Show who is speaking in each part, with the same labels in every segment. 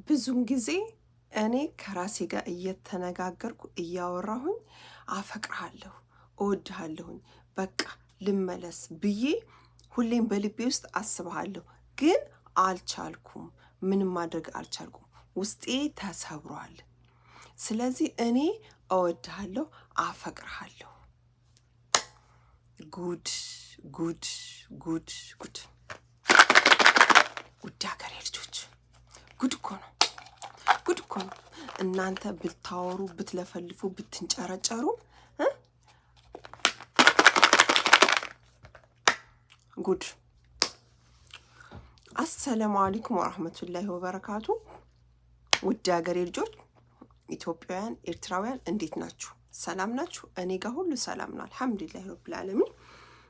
Speaker 1: ብዙም ጊዜ እኔ ከራሴ ጋር እየተነጋገርኩ እያወራሁኝ አፈቅርሃለሁ እወድሃለሁኝ በቃ ልመለስ ብዬ ሁሌም በልቤ ውስጥ አስብሃለሁ፣ ግን አልቻልኩም። ምንም ማድረግ አልቻልኩም። ውስጤ ተሰብሯል። ስለዚህ እኔ እወድሃለሁ አፈቅርሃለሁ። ጉድ ጉድ ጉድ ጉድ! ውድ ሀገሬ ልጆች ጉድ እኮ ነው፣ ጉድ እኮ ነው። እናንተ ብታወሩ ብትለፈልፉ ብትንጨረጨሩ ጉድ። አሰላሙ አለይኩም ወራህመቱላሂ ወበረካቱ። ውድ ሀገሬ ልጆች ኢትዮጵያውያን፣ ኤርትራውያን እንዴት ናችሁ? ሰላም ናችሁ? እኔ ጋር ሁሉ ሰላም ነው አልሐምዱሊላህ ረብል ዓለሚን።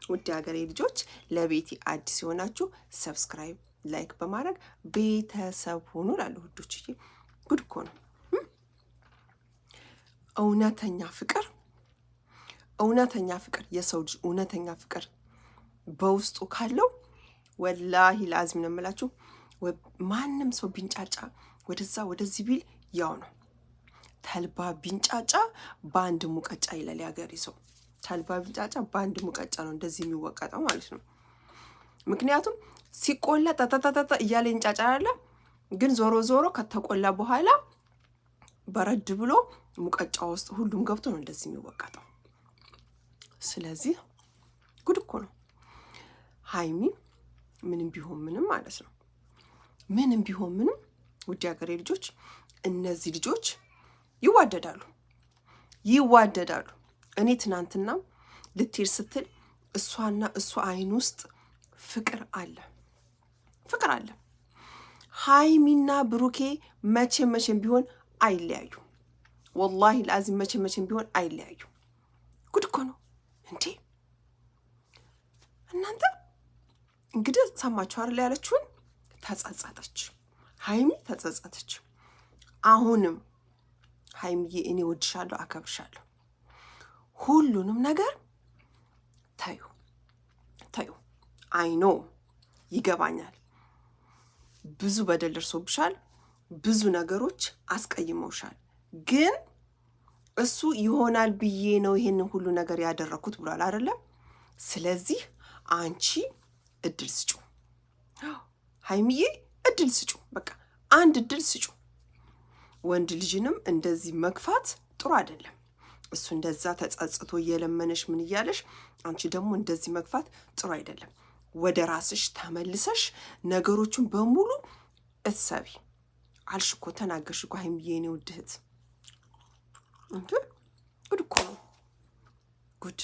Speaker 1: ውድ ሀገሬ ልጆች ለቤቴ አዲስ የሆናችሁ ሰብስክራይብ፣ ላይክ በማድረግ ቤተሰብ ሆኑ ላሉ ውዶችዬ። ጉድ እኮ ነው። እውነተኛ ፍቅር የሰው ልጅ እውነተኛ ፍቅር በውስጡ ካለው ወላሂ ላዝም ነው የምላችሁ፣ ማንም ሰው ቢንጫጫ ወደዛ ወደዚህ ቢል ያው ነው። ተልባ ቢንጫጫ በአንድ ሙቀጫ ይላል ያገሬ ሰው። ተልባ ቢንጫጫ በአንድ ሙቀጫ ነው እንደዚህ የሚወቀጠው ማለት ነው። ምክንያቱም ሲቆላ ጠጠጠጠ እያለ ይንጫጫል፣ ግን ዞሮ ዞሮ ከተቆላ በኋላ በረድ ብሎ ሙቀጫ ውስጥ ሁሉም ገብቶ ነው እንደዚህ የሚወቀጠው። ስለዚህ ጉድ እኮ ነው። ሀይሚ ምንም ቢሆን ምንም ማለት ነው፣ ምንም ቢሆን ምንም ውድ ሀገሬ ልጆች እነዚህ ልጆች ይዋደዳሉ። እኔ ትናንትና ልትሄድ ስትል እሷና እሷ አይን ውስጥ ፍቅር አለ። ሀይሚና ብሩኬ መቼም ቢሆን አይለያዩ። ወላሂ ለአዚም መቼም ቢሆን አይለያዩ። ጉድ እኮ ነው እንዴ! እናንተ እንግዲህ ሰማችሁ አይደል? ያለችውን ተጸጸተች፣ ሀይሚ ተጸጸተች። አሁንም ሀይሚዬ እኔ ወድሻለሁ፣ አከብርሻለሁ፣ ሁሉንም ነገር ታዩ። አይኖ ይገባኛል። ብዙ በደል ደርሶብሻል፣ ብዙ ነገሮች አስቀይመውሻል። ግን እሱ ይሆናል ብዬ ነው ይሄንን ሁሉ ነገር ያደረኩት ብሏል አይደለም? ስለዚህ አንቺ እድል ስጩ፣ ሀይሚዬ እድል ስጩ። በቃ አንድ እድል ስጩ። ወንድ ልጅንም እንደዚህ መግፋት ጥሩ አይደለም። እሱ እንደዛ ተጸጽቶ እየለመነሽ ምን እያለሽ፣ አንቺ ደግሞ እንደዚህ መግፋት ጥሩ አይደለም። ወደ ራስሽ ተመልሰሽ ነገሮቹን በሙሉ እሰቢ። አልሽ እኮ ተናገርሽ እኮ ሀይሚዬ፣ የኔ ውድ እህት። ጉድ እኮ ነው ጉድ።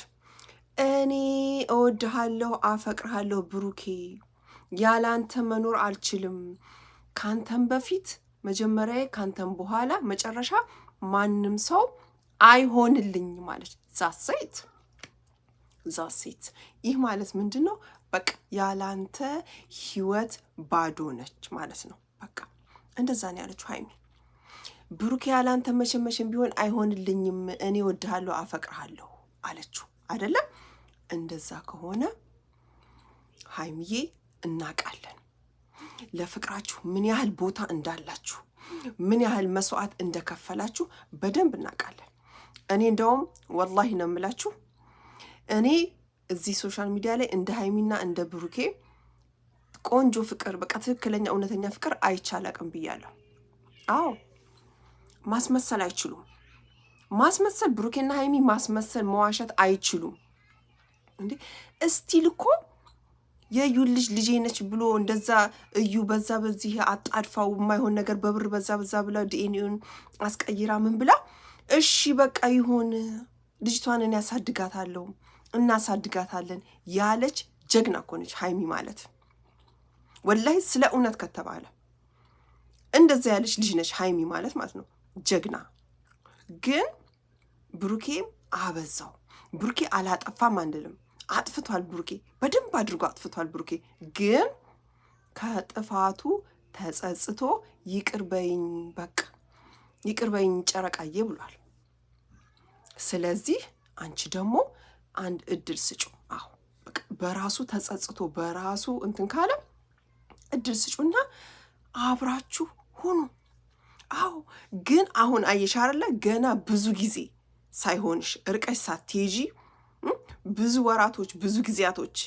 Speaker 1: እኔ እወድሃለሁ አፈቅርሃለሁ ብሩኬ፣ ያላንተ መኖር አልችልም። ካንተም በፊት መጀመሪያ፣ ካንተም በኋላ መጨረሻ ማንም ሰው አይሆንልኝ ማለት ዛሴት። ይህ ማለት ምንድን ነው? በቃ ያላንተ ህይወት ባዶ ነች ማለት ነው። በቃ እንደዛ ነው ያለችው ሀይሚ። ብሩኬ ያላንተ መቼም ቢሆን አይሆንልኝም፣ እኔ እወድሃለሁ አፈቅርሃለሁ አለችው አይደለም? እንደዛ ከሆነ ሀይሚዬ እናቃለን ለፍቅራችሁ ምን ያህል ቦታ እንዳላችሁ፣ ምን ያህል መስዋዕት እንደከፈላችሁ በደንብ እናቃለን። እኔ እንደውም ወላሂ ነው የምላችሁ፣ እኔ እዚህ ሶሻል ሚዲያ ላይ እንደ ሀይሚና እንደ ብሩኬ ቆንጆ ፍቅር፣ በቃ ትክክለኛ እውነተኛ ፍቅር አይቻላቅም ብያለሁ። አዎ ማስመሰል አይችሉም። ማስመሰል ብሩኬና ሀይሚ ማስመሰል መዋሸት አይችሉም። እንዴ እስቲል እኮ የዩን ልጄ ነች ብሎ እንደዛ እዩ በዛ በዚህ አጣድፋው የማይሆን ነገር በብር በዛ ብላ ዲኤንኤውን አስቀይራ ምን ብላ እሺ በቃ ይሁን ልጅቷን እኔ ያሳድጋታለሁ እናሳድጋታለን ያለች ጀግና እኮ ነች ሀይሚ ማለት። ወላሂ ስለ እውነት ከተባለ እንደዛ ያለች ልጅ ነች ሀይሚ ማለት ነው፣ ጀግና። ግን ብሩኬ አበዛው። ብሩኬ አላጠፋም አንልም፣ አጥፍቷል። ብሩኬ በደንብ አድርጎ አጥፍቷል። ብሩኬ ግን ከጥፋቱ ተጸጽቶ ይቅር በይኝ፣ በቃ ይቅር በይኝ ጨረቃዬ ብሏል። ስለዚህ አንቺ ደግሞ አንድ እድል ስጩ። አዎ በቃ በራሱ ተጸጽቶ በራሱ እንትን ካለ እድል ስጩና አብራችሁ ሁኑ። አዎ ግን አሁን አየሽ አይደለ ገና ብዙ ጊዜ ሳይሆንሽ ርቀሽ ሳትሄጂ ብዙ ወራቶች ብዙ ጊዜያቶች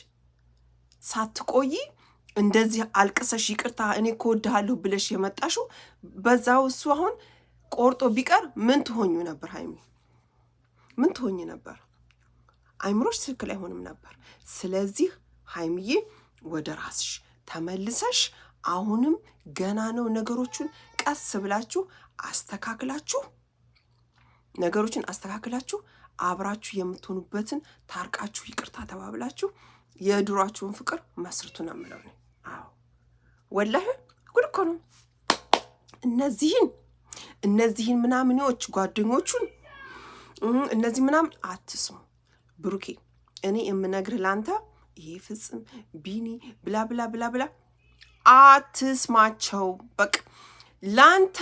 Speaker 1: ሳትቆይ እንደዚህ አልቅሰሽ ይቅርታ እኔ እኮ እወድሃለሁ ብለሽ የመጣሽው በዛው እሱ አሁን ቆርጦ ቢቀር ምን ትሆኙ ነበር ሀይሚ? ምን ትሆኝ ነበር? አይምሮሽ ትክክል አይሆንም ነበር። ስለዚህ ሀይሚዬ ወደ ራስሽ ተመልሰሽ አሁንም ገና ነው ነገሮቹን ቀስ ብላችሁ አስተካክላችሁ ነገሮችን አስተካክላችሁ አብራችሁ የምትሆኑበትን ታርቃችሁ ይቅርታ ተባብላችሁ የድሯችሁን ፍቅር መስርቱ ነው የምለው ነው። አዎ ወላሂ ጉድ እኮ ነው። እነዚህን ምናምኔዎች ጓደኞቹን እነዚህ ምናምን አትስሙ። ብሩኬ እኔ የምነግርህ ላንተ ይሄ ፍጽም ቢኒ ብላ ብላ ብላ ብላ አትስማቸው። በቃ ላንተ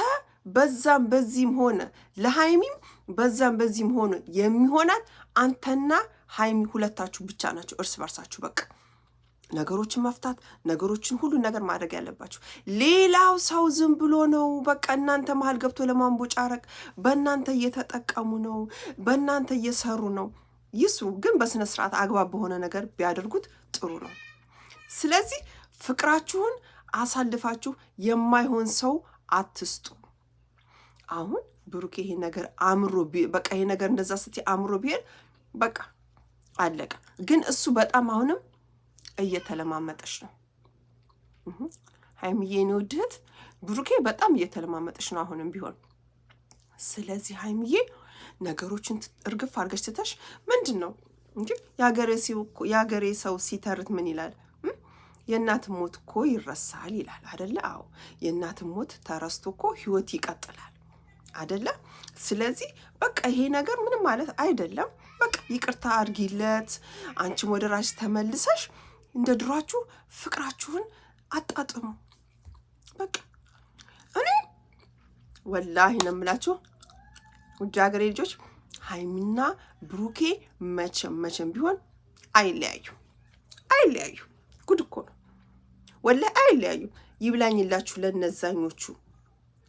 Speaker 1: በዛም በዚህም ሆነ ለሃይሚም በዛም በዚህም ሆነ የሚሆናት አንተና ሃይሚ ሁለታችሁ ብቻ ናቸው፣ እርስ በርሳችሁ በቃ ነገሮችን መፍታት ነገሮችን ሁሉ ነገር ማድረግ ያለባችሁ። ሌላው ሰው ዝም ብሎ ነው በቃ እናንተ መሀል ገብቶ ለማንቦጫረቅ በእናንተ እየተጠቀሙ ነው፣ በእናንተ እየሰሩ ነው። ይስሩ፣ ግን በስነ ስርዓት አግባብ በሆነ ነገር ቢያደርጉት ጥሩ ነው። ስለዚህ ፍቅራችሁን አሳልፋችሁ የማይሆን ሰው አትስጡ። አሁን ብሩክ ይሄ ነገር አምሮ በቃ ይሄ ነገር እንደዛ ስትይ አምሮ ቢሄድ በቃ አለቀ። ግን እሱ በጣም አሁንም እየተለማመጠሽ ነው ሀይሚዬ ነው ውድት ብሩኬ በጣም እየተለማመጠሽ ነው አሁንም ቢሆን። ስለዚህ ሀይሚዬ ነገሮችን እርግፍ አድርገሽ ትተሽ ምንድን ነው እንጂ የሀገሬ ሰው ሲተርት ምን ይላል? የእናት ሞት እኮ ይረሳል ይላል አደለ? አዎ የእናት ሞት ተረስቶ እኮ ህይወት ይቀጥላል አደለ? ስለዚህ በቃ ይሄ ነገር ምንም ማለት አይደለም። በቃ ይቅርታ አድርጊለት። አንቺም ወደ ራስሽ ተመልሰሽ እንደ ድሯችሁ ፍቅራችሁን አጣጥሙ። በቃ እኔ ወላሂ ነው የምላችሁ ውድ ሀገሬ ልጆች ሀይሚና ብሩኬ መቼም ቢሆን አይለያዩ። ጉድ እኮ ነው ወላሂ አይለያዩ። ይብላኝላችሁ ለነዛኞቹ።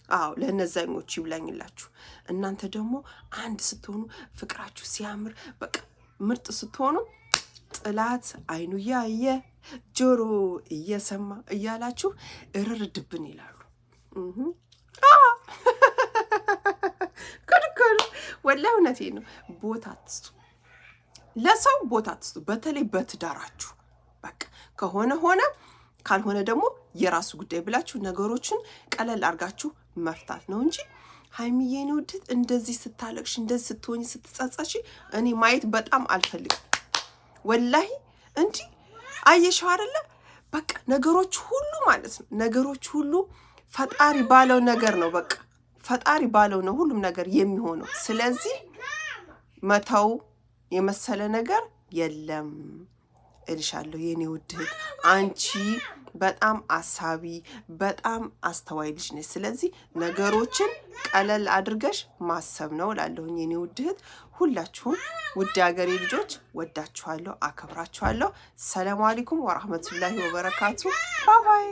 Speaker 1: አዎ ለነዛኞቹ ይብላኝላችሁ። እናንተ ደግሞ አንድ ስትሆኑ ፍቅራችሁ ሲያምር በቃ ምርጥ ስትሆኑ ጥላት አይኑ እያየ ጆሮ እየሰማ እያላችሁ እርር ድብን ይላሉ። ከድከሩ ወላሂ እውነቴን ነው። ቦታ አትስጡ፣ ለሰው ቦታ አትስጡ። በተለይ በትዳራችሁ በቃ ከሆነ ሆነ ካልሆነ ደግሞ የራሱ ጉዳይ ብላችሁ ነገሮችን ቀለል አድርጋችሁ መፍታት ነው እንጂ ሀይሚዬ ነው ውድት እንደዚህ ስታለቅሽ እንደዚህ ስትሆኝ ስትጸጸሽ እኔ ማየት በጣም አልፈልግም ወላሂ። እንጂ አየሽው አይደለ በቃ ነገሮች ሁሉ ማለት ነው ነገሮች ሁሉ ፈጣሪ ባለው ነገር ነው። በቃ ፈጣሪ ባለው ነው ሁሉም ነገር የሚሆነው። ስለዚህ መተው የመሰለ ነገር የለም እልሻለሁ የኔ ውድት። አንቺ በጣም አሳቢ በጣም አስተዋይ ልጅ ነሽ። ስለዚህ ነገሮችን ቀለል አድርገሽ ማሰብ ነው እላለሁኝ የኔ ውድት። ሁላችሁም ውድ ሀገሬ ልጆች ወዳችኋለሁ፣ አከብራችኋለሁ። ሰላም አለይኩም ወራህመቱላሂ ወበረካቱ። ባይ ባይ።